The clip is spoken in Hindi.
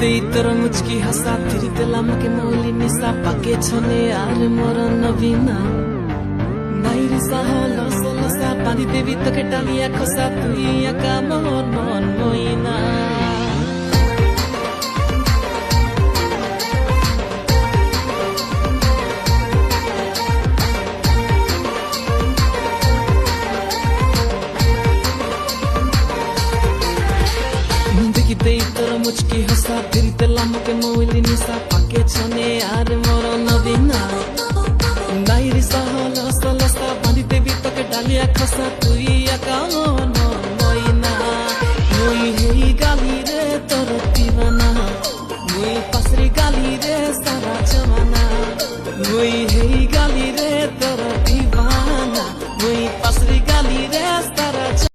देई तोर मुचकी हसा तिरी तेलाम के मौली निसा पाके छने are more Navina नाइरी Sahal salsa पानी देवी तके डालिया खसा तुई एका मन मन मोइना देई तोर मुचकी हसा तिरी तेलाम के मौली निसा पाके छने are more Navina नाइरी Sahal salsa पानी देवी तके डालिया खसा तुई एका मन मोइना मुई हेई गाली रे तोर दीवाना मुई पासरी गाली रे सारा जमाना मुई हेई